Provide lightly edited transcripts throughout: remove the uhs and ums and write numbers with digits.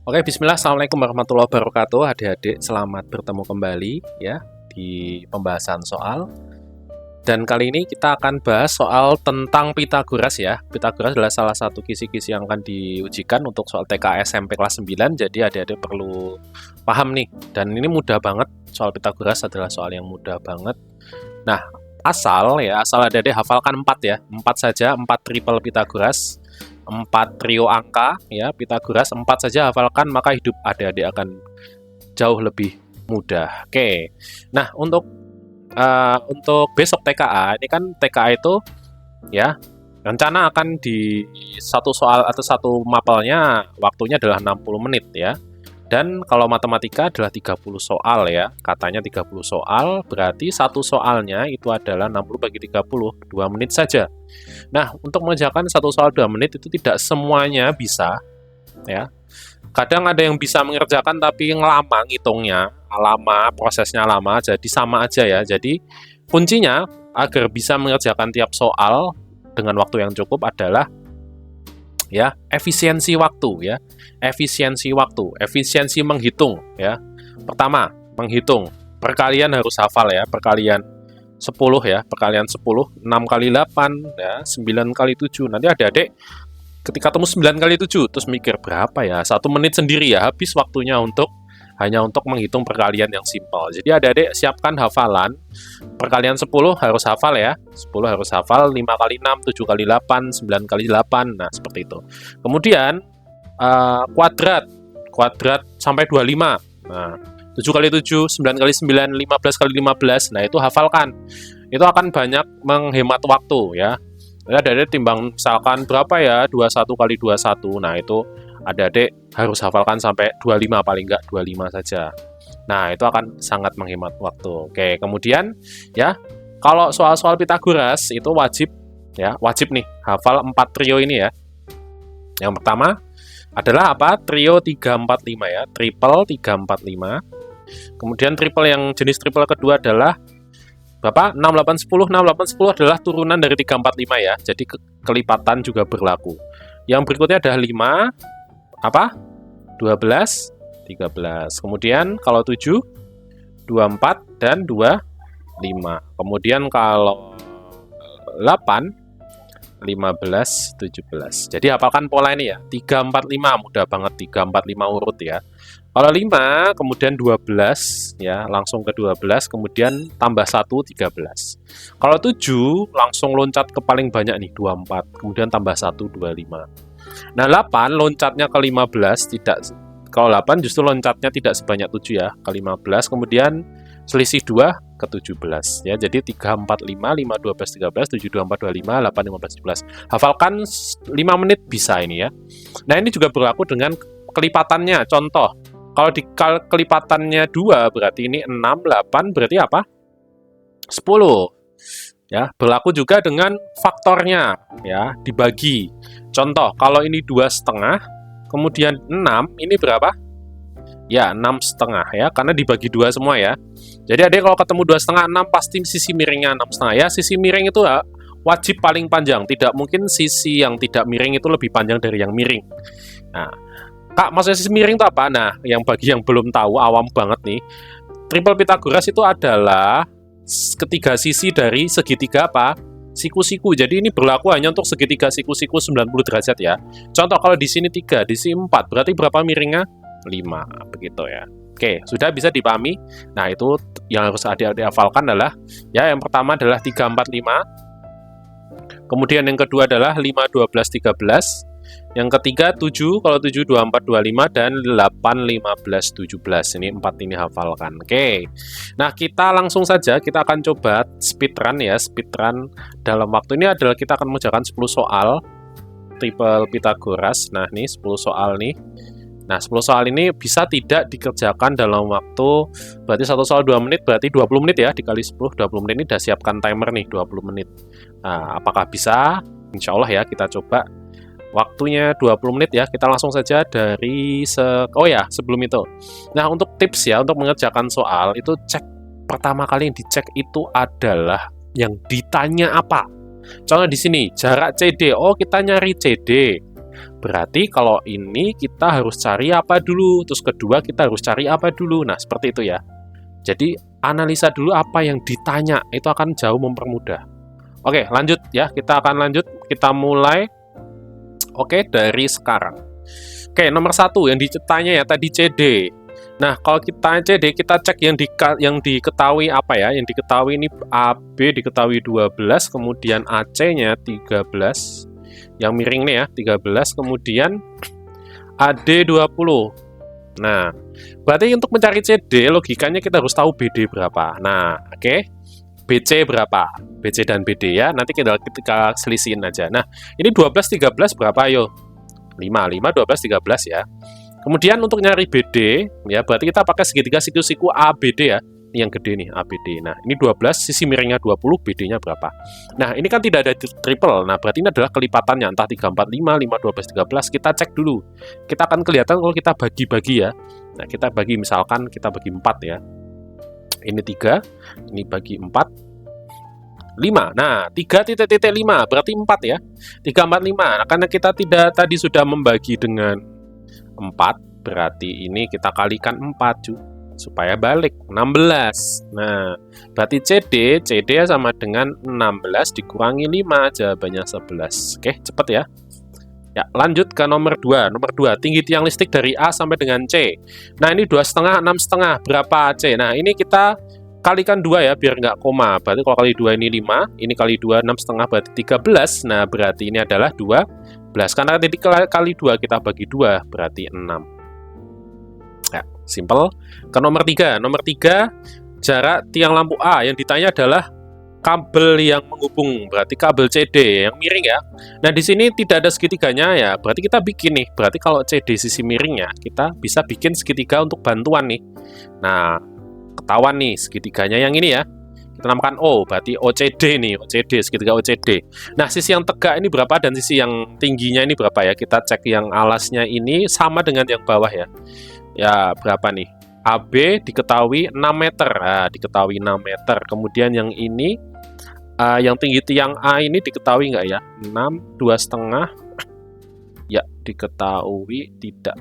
Oke, bismillah. Assalamualaikum warahmatullahi wabarakatuh. Adik-adik, selamat bertemu kembali ya di pembahasan soal. Dan kali ini kita akan bahas soal tentang Pitagoras ya. Pitagoras adalah salah satu kisi-kisi yang akan diujikan untuk soal TK SMP kelas 9. Jadi adik-adik perlu paham nih. Dan ini mudah banget. Soal Pitagoras adalah soal yang mudah banget. Nah, asal adik-adik hafalkan 4 ya. 4 saja, 4 triple Pitagoras. 4 trio angka ya Pitagoras, 4 saja hafalkan, maka hidup adik-adik akan jauh lebih mudah. Oke. Nah, untuk besok TKA, ini kan TKA itu ya rencana akan di satu soal atau satu mapelnya waktunya adalah 60 menit ya. Dan kalau matematika adalah 30 soal ya. Katanya 30 soal, berarti satu soalnya itu adalah 60 bagi 30, 2 menit saja. Nah, untuk mengerjakan satu soal 2 menit itu tidak semuanya bisa ya. Kadang ada yang bisa mengerjakan tapi lama ngitungnya, lama, prosesnya lama, jadi sama aja ya. Jadi kuncinya agar bisa mengerjakan tiap soal dengan waktu yang cukup adalah ya efisiensi waktu ya, efisiensi waktu, efisiensi menghitung ya. Pertama, menghitung, perkalian harus hafal ya, perkalian 10 ya, perkalian 10, 6 kali 8 ya, 9 kali 7. Nanti adik-adik ketika temu 9 kali 7 terus mikir berapa ya, 1 menit sendiri ya, habis waktunya hanya untuk menghitung perkalian yang simpel. Jadi adik-adik siapkan hafalan. Perkalian 10 harus hafal ya. 10 harus hafal, 5 kali 6, 7 kali 8, 9 kali 8. Nah, seperti itu. Kemudian kuadrat sampai 25. Nah, 7 kali 7, 9 kali 9, 15 kali 15. Nah, itu hafalkan. Itu akan banyak menghemat waktu ya. Adik-adik timbang misalkan berapa ya, 21 kali 21. Nah, itu adik-adik harus hafalkan sampai 25, paling enggak 25 saja. Nah, itu akan sangat menghemat waktu. Oke, kemudian ya, kalau soal-soal Pitagoras itu wajib nih hafal 4 trio ini ya. Yang pertama adalah apa? Trio 345 ya, triple 345. Kemudian triple yang jenis triple kedua adalah Bapak 6 8 10. 6 8 10 adalah turunan dari 345 ya. Jadi kelipatan juga berlaku. Yang berikutnya adalah 5 12 13. Kemudian kalau 7 24 dan 25. Kemudian kalau 8 15 17. Jadi hafalkan pola ini ya. 3 4 5 mudah banget, 3 4 5 urut ya. Kalau 5 kemudian 12 ya, langsung ke 12, kemudian tambah 1 13. Kalau 7 langsung loncat ke paling banyak nih 24, kemudian tambah 1 25. Nah, 8 loncatnya ke 15 tidak. Kalau 8 justru loncatnya tidak sebanyak 7 ya, ke 15, kemudian selisih 2 ke 17 ya. Jadi 3 4 5 5 12 13 7 24 25 8 15 17. Hafalkan 5 menit bisa ini ya. Nah, ini juga berlaku dengan kelipatannya. Contoh, kalau di kelipatannya 2 berarti ini 6 8 berarti apa? 10. Ya, berlaku juga dengan faktornya ya, dibagi. Contoh, kalau ini 2,5 kemudian 6, ini berapa? Ya, 6,5 ya, karena dibagi 2 semua ya. Jadi adik kalau ketemu 2,5 6 pasti sisi miringnya 6,5 ya. Sisi miring itu wajib paling panjang, tidak mungkin sisi yang tidak miring itu lebih panjang dari yang miring. Nah, Kak, maksudnya sisi miring itu apa? Nah, yang bagi yang belum tahu, awam banget nih, triple Pitagoras itu adalah ketiga sisi dari segitiga apa? Siku-siku. Jadi ini berlaku hanya untuk segitiga siku-siku 90 derajat ya. Contoh kalau di sini 3, di sini 4, berarti berapa miringnya? 5, begitu ya. Oke, sudah bisa dipahami. Nah, itu yang harus adik-adik hafalkan adalah ya, yang pertama adalah 3 4 5. Kemudian yang kedua adalah 5 12 13. Yang ketiga 7, kalau 7 24 25 dan 8 15 17. Ini 4 ini hafalkan. Oke. Nah, kita langsung saja kita akan coba speedrun ya, speedrun dalam waktu ini adalah kita akan mengerjakan 10 soal triple Pitagoras. Nah, nih 10 soal nih. Nah, 10 soal ini bisa tidak dikerjakan dalam waktu, berarti satu soal 2 menit, berarti 20 menit ya, dikali 10, 20 menit ini udah siapkan timer nih, 20 menit. Nah, apakah bisa? Insya Allah ya, kita coba. Waktunya 20 menit ya, kita langsung saja dari sebelum itu. Nah, untuk tips ya, untuk mengerjakan soal, itu pertama kali yang dicek itu adalah yang ditanya apa. Contoh di sini, jarak CD. Oh, kita nyari CD. Berarti kalau ini kita harus cari apa dulu, terus kedua kita harus cari apa dulu. Nah, seperti itu ya. Jadi, analisa dulu apa yang ditanya, itu akan jauh mempermudah. Oke, lanjut ya. Kita akan lanjut. Kita mulai. Oke, dari sekarang. Oke, nomor 1 yang ditanya ya tadi CD. Nah, kalau kita CD, kita cek yang diketahui apa ya? Yang diketahui ini AB diketahui 12, kemudian AC-nya 13. Yang miring nih ya, 13, kemudian AD 20. Nah, berarti untuk mencari CD, logikanya kita harus tahu BD berapa. Nah, oke. BC berapa? BC dan BD ya, nanti kita selisihin aja. Nah, ini 12, 13 berapa, ayo? 5, 12, 13 ya. Kemudian untuk nyari BD, ya berarti kita pakai segitiga siku-siku ABD ya. Ini yang gede nih, ABD. Nah, ini 12, sisi miringnya 20, BD-nya berapa? Nah, ini kan tidak ada triple. Nah, berarti ini adalah kelipatannya, entah 3, 4, 5, 5, 12, 13. Kita cek dulu. Kita akan kelihatan kalau kita bagi-bagi ya. Nah, kita bagi, misalkan kita bagi 4 ya. Ini 3, ini bagi 4. 5. Nah, 3,5 berarti 4 ya. 3, 4, 5. Nah, karena kita tidak tadi sudah membagi dengan 4, berarti ini kita kalikan 4 supaya balik 16. Nah, berarti CD sama dengan 16 dikurangi 5, jawabannya 11. Oke, cepet ya. Ya, lanjut ke nomor 2. Nomor 2, tinggi tiang listrik dari A sampai dengan C. Nah, ini 2,5, 6,5. Berapa C? Nah, ini kita kalikan 2 ya, biar nggak koma. Berarti kalau kali 2 ini 5, ini kali 2, 6,5 berarti 13. Nah, berarti ini adalah 12. Karena tadi kali 2 kita bagi 2, berarti 6. Ya, simple. Ke nomor 3. Nomor 3, jarak tiang lampu A. Yang ditanya adalah kabel yang menghubung, berarti kabel CD yang miring ya. Nah, di sini tidak ada segitiganya ya, berarti kita bikin nih. Berarti kalau CD sisi miringnya, kita bisa bikin segitiga untuk bantuan nih. Nah, ketahuan nih segitiganya yang ini ya. Kita namakan O, berarti OCD nih, OCD, segitiga OCD. Nah, sisi yang tegak ini berapa dan sisi yang tingginya ini berapa ya? Kita cek yang alasnya ini sama dengan yang bawah ya. Ya, berapa nih? AB diketahui 6 meter. Nah, diketahui 6 meter. Kemudian yang ini, yang tinggi tiang A ini diketahui nggak ya? 6, 2,5. Ya, diketahui tidak.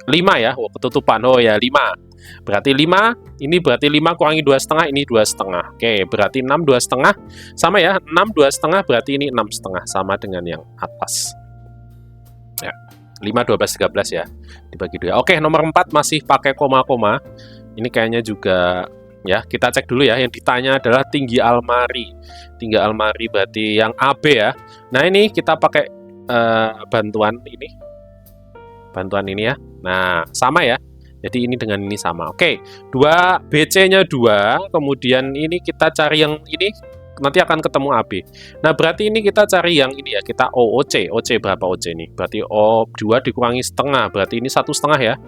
5 ya, oh ketutupan. Oh ya, 5. Berarti 5, ini berarti 5 kurangi 2,5, ini 2,5. Oke, berarti 6, 2,5. Sama ya, 6, 2,5 berarti ini 6,5. Sama dengan yang atas. Ya, 5, 12, 13 ya. Dibagi 2. Oke, nomor 4 masih pakai koma-koma. Ini kayaknya juga, ya, kita cek dulu ya. Yang ditanya adalah tinggi almari. Tinggi almari berarti yang AB ya. Nah, ini kita pakai bantuan ini. Bantuan ini ya. Nah, sama ya. Jadi ini dengan ini sama. Oke, 2 BC-nya 2, kemudian ini kita cari yang ini, nanti akan ketemu AB. Nah, berarti ini kita cari yang ini ya, kita OC. OC berapa OC nih? Berarti O2 dikurangi setengah, berarti ini 1,5 ya.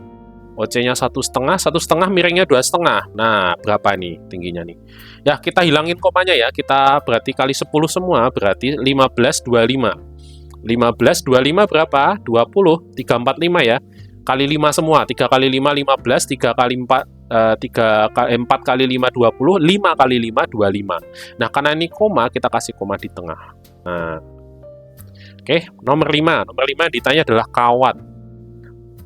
OC-nya 1,5, 1,5 miringnya 2,5. Nah, berapa nih tingginya nih? Ya, kita hilangin komanya ya, kita berarti kali 10 semua, berarti 15,25. 15,25 berapa? 20, 345 ya. Kali 5 semua, 3 kali 5, 15, 3 kali 4, 4 kali 5, 20, 5 kali 5, 25. Nah, karena ini koma, kita kasih koma di tengah. Nah, oke, nomor 5. Nomor 5 ditanya adalah kawat.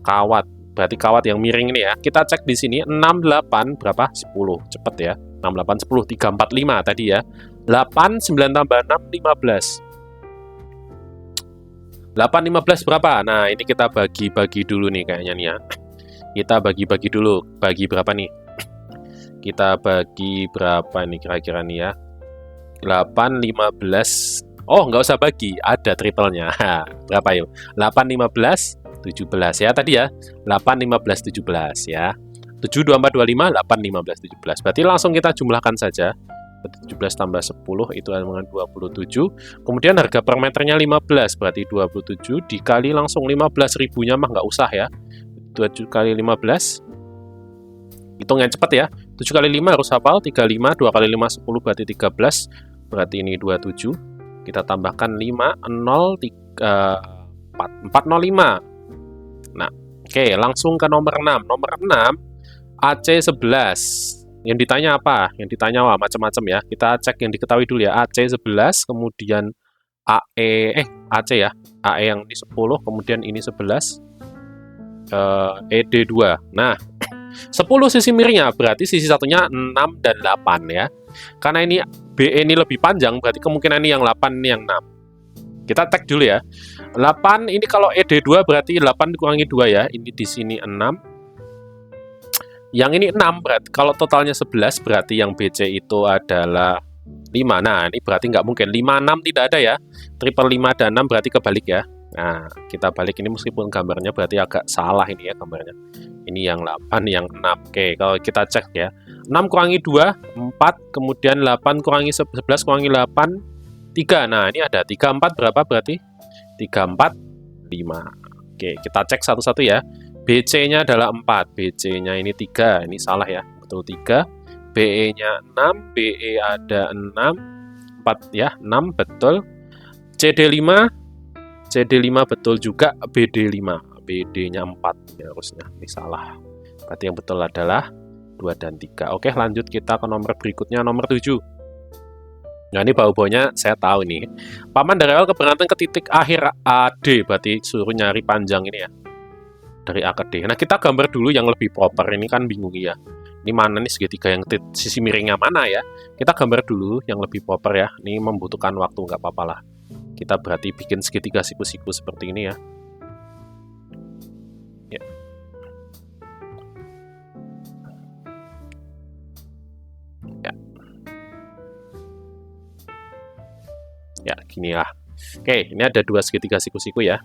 Kawat, berarti kawat yang miring ini ya. Kita cek di sini, 6, 8, berapa? 10, cepet ya. 6, 8, 10, 3, 4, 5 tadi ya. 8, 9 tambah 6, 15. 8, 15 berapa? Nah, ini kita bagi-bagi dulu nih kayaknya nih ya. Kita bagi-bagi dulu. Bagi berapa nih? Kita bagi berapa nih kira-kira nih ya? 8, 15. Oh, nggak usah bagi. Ada triplenya. Berapa yuk? 8, 15, 17 ya tadi ya. 8, 15, 17 ya. 7, 24, 25, 8, 15, 17. Berarti langsung kita jumlahkan saja. 17 tambah 10 itu dengan 27. Kemudian harga per meternya 15, berarti 27 dikali langsung 15 ribunya mah nggak usah ya. 7 kali 15. Hitungnya cepat ya. 7 kali 5 harus hafal, 35, 2 kali 5, 10 berarti 13. Berarti ini 27. Kita tambahkan 5, 0, 3, 4, 405. Nah, oke, langsung ke nomor 6. Nomor 6, AC11. Yang ditanya apa? Yang ditanya macam-macam ya. Kita cek yang diketahui dulu ya. AC11, kemudian AC ya. AE yang ini 10, kemudian ini 11, ED2. Nah, 10 sisi miringnya, berarti sisi satunya 6 dan 8 ya. Karena ini BE ini lebih panjang, berarti kemungkinan ini yang 8, ini yang 6. Kita tag dulu ya. 8 ini kalau ED2 berarti 8 dikurangi 2 ya. Ini di sini 6. Yang ini 6, berarti kalau totalnya 11, berarti yang BC itu adalah 5. Nah, ini berarti nggak mungkin. 5, 6 tidak ada ya. Triple 5 dan 6 berarti kebalik ya. Nah, kita balik ini meskipun gambarnya berarti agak salah ini ya gambarnya. Ini yang 8, yang 6. Oke, kalau kita cek ya. 6 kurangi 2, 4. Kemudian 8 kurangi 11 kurangi 8, 3. Nah, ini ada 3, 4 berapa berarti? 3, 4, 5. Oke, kita cek satu-satu ya. BC-nya adalah 4. BC-nya ini 3. Ini salah ya. Betul 3. BE-nya 6. BE ada 6. 4 ya. 6 betul. CD5. CD5 betul juga. BD5. BD-nya 4 ya harusnya. Ini salah. Berarti yang betul adalah 2 dan 3. Oke, lanjut kita ke nomor berikutnya, nomor 7. Nah, ini bau-baunya saya tahu nih. Paman dari awal keberangkatan ke titik akhir AD. Berarti suruh nyari panjang ini ya. Dari A ke D. Nah, kita gambar dulu yang lebih proper. Ini kan bingung ya. Ini mana nih segitiga yang sisi miringnya mana ya? Kita gambar dulu yang lebih proper ya. Ini membutuhkan waktu, nggak apa-apa lah. Kita berarti bikin segitiga siku-siku seperti ini ya. Ya. Ya. Ya, gini lah. Oke, ini ada 2 segitiga siku-siku ya.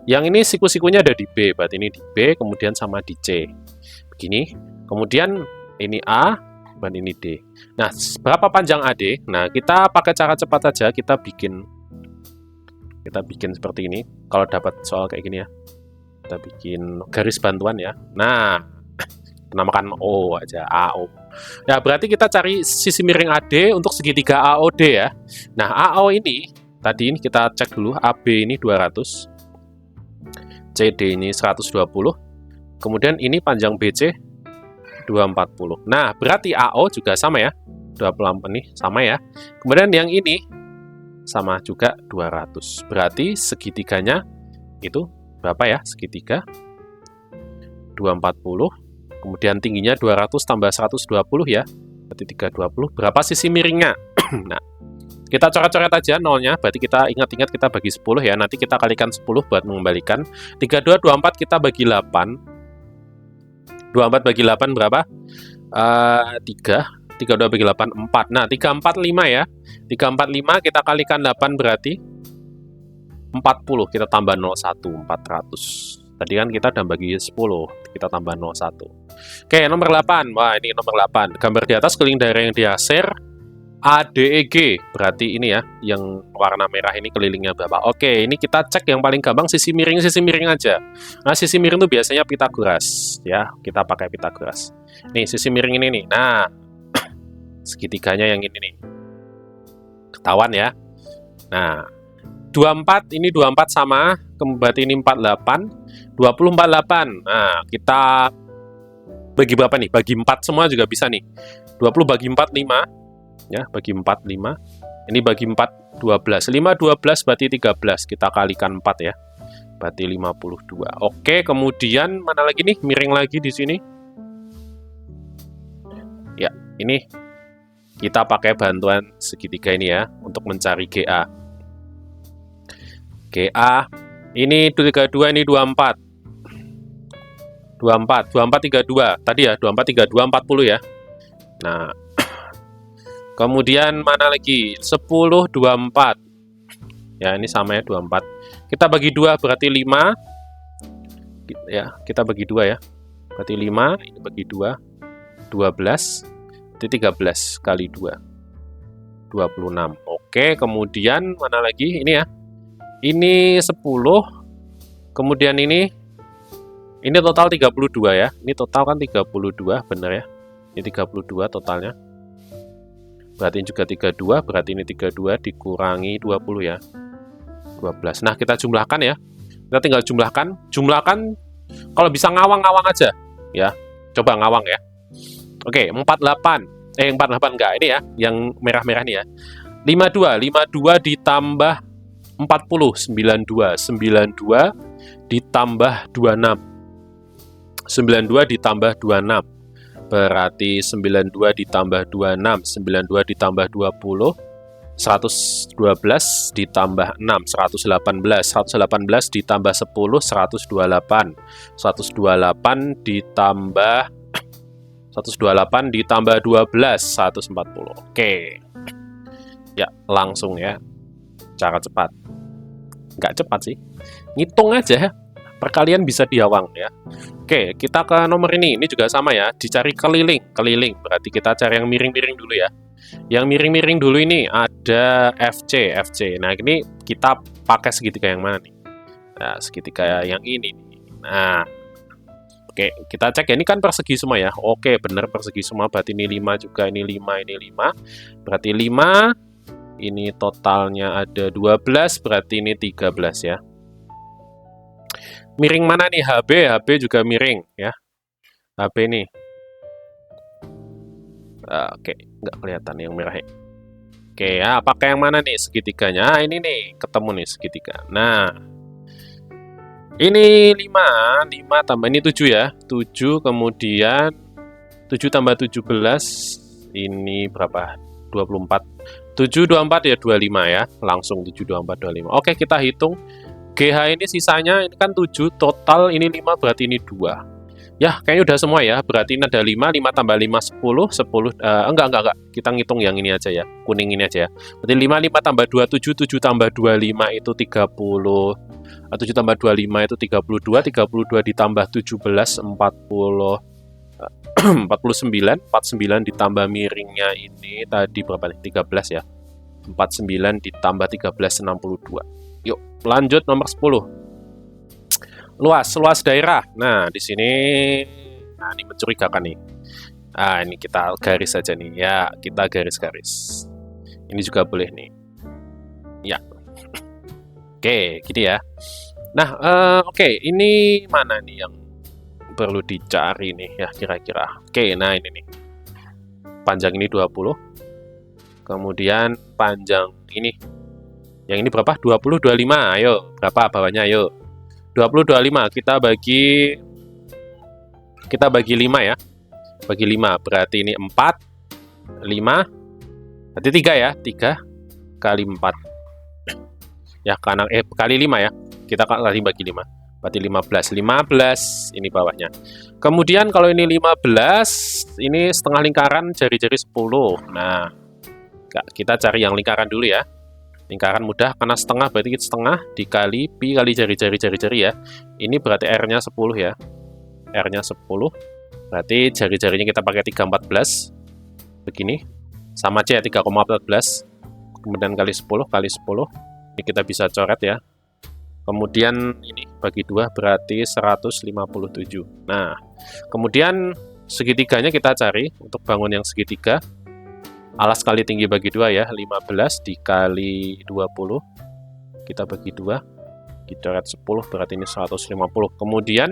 Yang ini siku-sikunya ada di B, berarti ini di B, kemudian sama di C. Begini, kemudian ini A, dan ini D. Nah, berapa panjang AD? Nah, kita pakai cara cepat saja, kita bikin seperti ini. Kalau dapat soal kayak gini ya, kita bikin garis bantuan ya. Nah, namakan O aja, AO. Ya, berarti kita cari sisi miring AD untuk segitiga AOD ya. Nah, AO ini, tadi ini kita cek dulu, AB ini 200, CD ini 120, kemudian ini panjang BC 240. Nah, berarti AO juga sama ya, 28 ini sama ya. Kemudian yang ini sama juga 200. Berarti segitiganya itu berapa ya? Segitiga 240, kemudian tingginya 200 tambah 120 ya. Berarti 320. Berapa sisi miringnya? Nah, kita coret-coret aja nolnya, berarti kita ingat-ingat kita bagi 10 ya. Nanti kita kalikan 10 buat mengembalikan. 32, 24 kita bagi 8. 24 bagi 8 berapa? 3. 32 bagi 8, 4. Nah, 345 ya. 345 kita kalikan 8 berarti 40. Kita tambah 01, 400. Tadi kan kita udah bagi 10. Kita tambah 01. Oke, nomor 8. Wah, ini nomor 8. Gambar di atas keliling daerah yang diaser ADEG, berarti ini ya, yang warna merah ini kelilingnya berapa. Oke, ini kita cek yang paling gampang sisi miring aja. Nah, sisi miring itu biasanya Pitagoras ya, kita pakai Pitagoras. Nih, sisi miring ini nih. Nah, segitiganya yang ini nih. Ketahuan ya. Nah, 24 ini 24 sama, berarti ini 48, 20 48. Nah, kita bagi berapa nih? Bagi 4 semua juga bisa nih. 20 bagi 4 5. Ya, bagi 4 5. Ini bagi 4 12. 5 12 berarti 13. Kita kalikan 4 ya. Berarti 52. Oke, kemudian mana lagi nih? Miring lagi di sini. Ya, ini kita pakai bantuan segitiga ini ya untuk mencari GA. GA ini 32, ini 24. 24 32. Tadi ya, 24 32 40 ya. Nah, kemudian mana lagi? 10, 24. Ya, ini sama ya, 24. Kita bagi 2 berarti 5. Ya, kita bagi 2 ya. Berarti 5, ini bagi 2. 12. Itu 13 kali 2. 26. Oke, kemudian mana lagi? Ini ya. Ini 10. Kemudian ini total 32 ya. Ini total kan 32, bener ya. Ini 32 totalnya. Berarti ini juga 32, berarti ini 32 dikurangi 20 ya. 12. Nah, kita jumlahkan ya. Kita tinggal jumlahkan. Jumlahkan kalau bisa ngawang-ngawang aja. Ya, coba ngawang ya. Oke, 48. 48 enggak, ini ya, yang merah-merah nih ya. 52 ditambah 92 ditambah 26. 92 ditambah 26. Berarti 92 ditambah 26, 92 ditambah 20, 112 ditambah 6, 118. 118 ditambah 10, 128. 128 ditambah 128 ditambah 12, 140. Oke. Ya, langsung ya. Cara cepat. Nggak cepat sih. Ngitung aja. Perkalian bisa diawang ya. Oke, kita ke nomor ini. Ini juga sama ya. Dicari keliling. Keliling. Berarti kita cari yang miring-miring dulu ya. Yang miring-miring dulu ini ada FC. FC. Nah, ini kita pakai segitiga yang mana nih? Nah, segitiga yang ini. Nah, oke, kita cek ya. Ini kan persegi semua ya. Oke, benar persegi semua. Berarti ini 5 juga. Ini 5, ini 5. Berarti 5. Ini totalnya ada 12. Berarti ini 13 ya. Miring mana nih? HB. HB juga miring ya. HB nih. Oke, nggak kelihatan yang merah ya. Oke ya, pakai yang mana nih segitiganya? Ah, ini nih, ketemu nih segitiga. Nah, ini 5 tambah ini 7 ya. 7 kemudian 7 tambah 17. Ini berapa? 24. 7 24 ya 25 ya. Langsung 7 24 25. Oke, kita hitung. GH ini sisanya ini kan 7, total ini 5 berarti ini 2. Ya, kayaknya udah semua ya. Berarti ini ada 5, 5 tambah 5 10, 10 enggak. Kita ngitung yang ini aja ya. Kuning ini aja ya. Berarti 5 tambah 2 7, 7 tambah 25 itu 30. 7 tambah 25 itu 32, 32 ditambah 17 40 49, 49 ditambah miringnya ini tadi berapa nih? 13 ya. 49 ditambah 13 62. Yuk, lanjut nomor 10. Luas daerah. Nah, di sini ini mencurigakan nih. Ini kita garis saja nih. Ya, kita garis-garis. Ini juga boleh nih. Ya. Oke, gini ya. Nah, oke, ini mana nih yang perlu dicari nih ya kira-kira. Oke, nah ini nih. Panjang ini 20. Kemudian panjang ini. Yang ini berapa? 20, 25. Ayo, berapa bawahnya? Ayo. 20, 25. Kita bagi 5 ya. Bagi 5. Berarti ini 4, 5. Berarti 3 ya. 3 kali 4. Ya, kanan kali 5 ya. Kita kali bagi 5. Berarti 15. 15 ini bawahnya. Kemudian kalau ini 15, ini setengah lingkaran jari-jari 10. Nah, kita cari yang lingkaran dulu ya. Lingkaran mudah karena setengah berarti setengah dikali pi kali jari-jari ya. Ini berarti R-nya 10 ya. R-nya 10. Berarti jari-jarinya kita pakai 314. Begini. Sama aja ya 3,14. Kemudian kali 10 kali 10. Ini kita bisa coret ya. Kemudian ini bagi 2 berarti 157. Nah, kemudian segitiganya kita cari untuk bangun yang segitiga. Alas kali tinggi bagi 2 ya, 15 dikali 20. Kita bagi 2. Kita coret 10, berarti ini 150. Kemudian,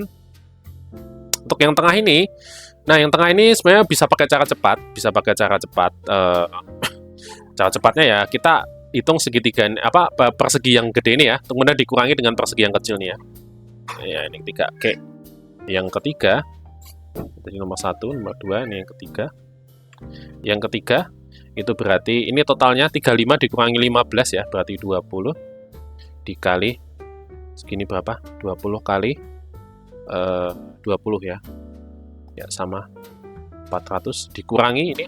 untuk yang tengah ini, nah yang tengah ini sebenarnya bisa pakai cara cepat. Bisa pakai cara cepat. Cara cepatnya ya, kita hitung segitiga, persegi yang gede ini ya, kemudian dikurangi dengan persegi yang kecil nih ya. Ya, ini ketiga. Oke. Yang ketiga, ini nomor 1, nomor 2, ini yang ketiga. Yang ketiga, itu berarti ini totalnya 35 dikurangi 15 ya, berarti 20 dikali segini berapa? 20 kali 20 ya. Ya sama 400 dikurangi ini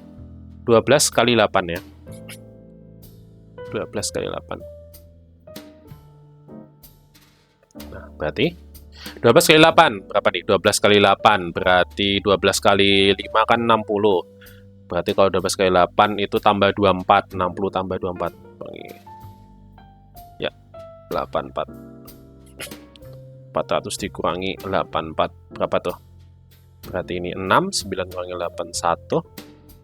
12 kali 8 ya. 12 kali 8. Nah, berarti 12 kali 8 berapa nih? 12 kali 8 berarti 12 kali 5 kan 60. Berarti kalau 12 kali 8 itu tambah 24, 60 tambah 24. Ya, 84. 400 dikurangi 84, berapa tuh? Berarti ini 6, 9 kurangi 8, 1,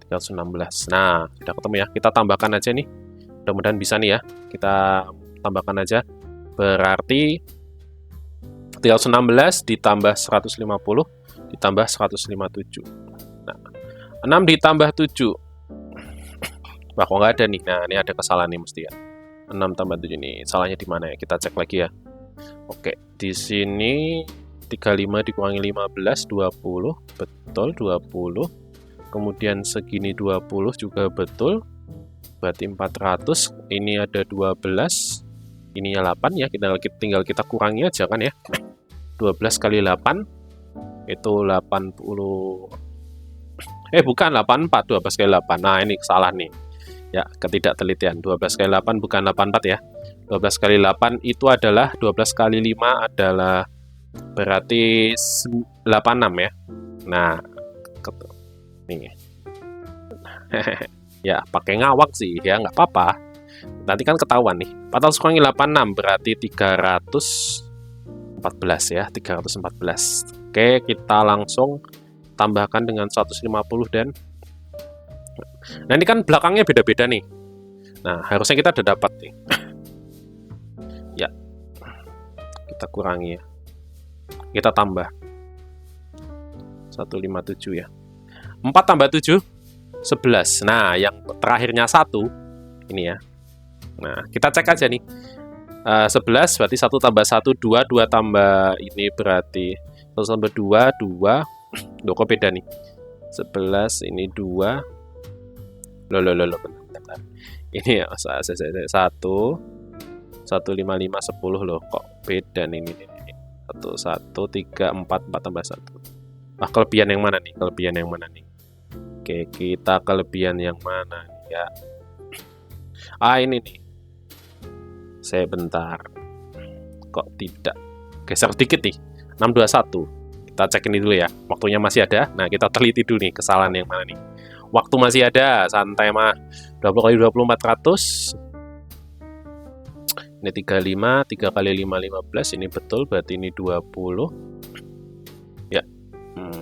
316. Nah, sudah ketemu ya. Kita tambahkan aja nih. Mudah-mudahan bisa nih ya. Kita tambahkan aja. Berarti 316 ditambah 150 ditambah 157. Nah, 6 ditambah 7. Wah, kok nggak ada nih? Nah, ini ada kesalahan nih mesti ya. 6 tambah 7 ini. Salahnya di mana ya? Kita cek lagi ya. Oke, di sini 35 dikurangi 15, 20. Betul, 20. Kemudian segini 20 juga betul. Berarti 400. Ini ada 12. Ininya 8 ya. Tinggal kita kurangi aja kan ya. 12 kali 8 itu 80. Bukan 84, 12 kali 8. Nah, ini salah nih. Ya, ketidaktelitian. 12 kali 8 bukan 84 ya. 12 kali 8 itu adalah 12 kali 5 adalah berarti 86 ya. Nah, nih. Ya, pakai ngawak sih ya, nggak apa-apa. Nanti kan ketahuan nih. 400 kurangi 86 berarti 314 ya, 314. Oke, kita langsung tambahkan dengan 150 dan nah ini kan belakangnya beda-beda nih. Nah, harusnya kita udah dapat nih. Ya. Kita kurangi ya. Kita tambah 157 ya. 4 tambah 7 11. Nah, yang terakhirnya 1 ini ya. Nah, kita cek aja nih. 11 berarti 1 tambah 1 2, 2 tambah ini berarti 1 tambah 2 2. Loh, kok beda nih? 11 ini 2. Loh, bentar. Ini ya, 1 155 10 loh, kok beda nih ini. 1 1 3 4 tambah 1. Ah, kelebihan yang mana nih? Oke, kita kelebihan yang mana nih ya? Ini nih. Saya bentar. Kok tidak? Geser dikit nih. 621. Kita cek ini dulu ya. Waktunya masih ada. Nah, kita teliti dulu nih kesalahan yang mana nih. Waktu masih ada, santai mah. 20 kali 20 400. Ini 35, 3 kali 5 15. Ini betul, berarti ini 20. Ya,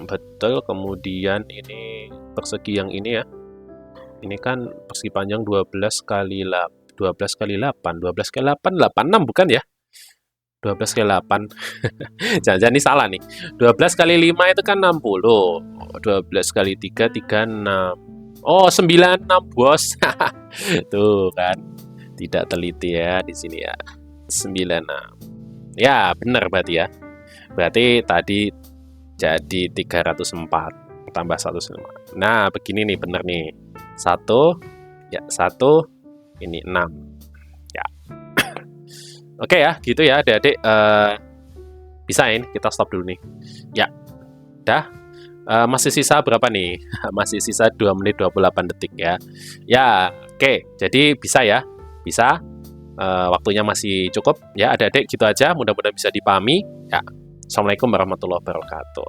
betul. Kemudian ini persegi yang ini ya. Ini kan persegi panjang 12 kali 8. 12 kali 8. 12 kali 8, 86 bukan ya? 12 kali 8. Jangan-jangan ini salah nih. 12 kali 5 itu kan 60. 12 kali 3, 36. Oh, 96, bos. Tuh kan. Tidak teliti ya di sini ya. 96. Ya, benar berarti ya. Berarti tadi jadi 304 tambah 105. Nah, begini nih, benar nih. 1, ya 1, ini 6. Ya. Oke ya, gitu ya adik-adik. Bisain, kita stop dulu nih. Ya, dah. Masih sisa berapa nih? Masih sisa 2 menit 28 detik ya. Ya, oke. Jadi bisa ya. Bisa. Waktunya masih cukup. Ya, adik-adik gitu aja. Mudah-mudahan bisa dipahami. Ya. Assalamualaikum warahmatullahi wabarakatuh.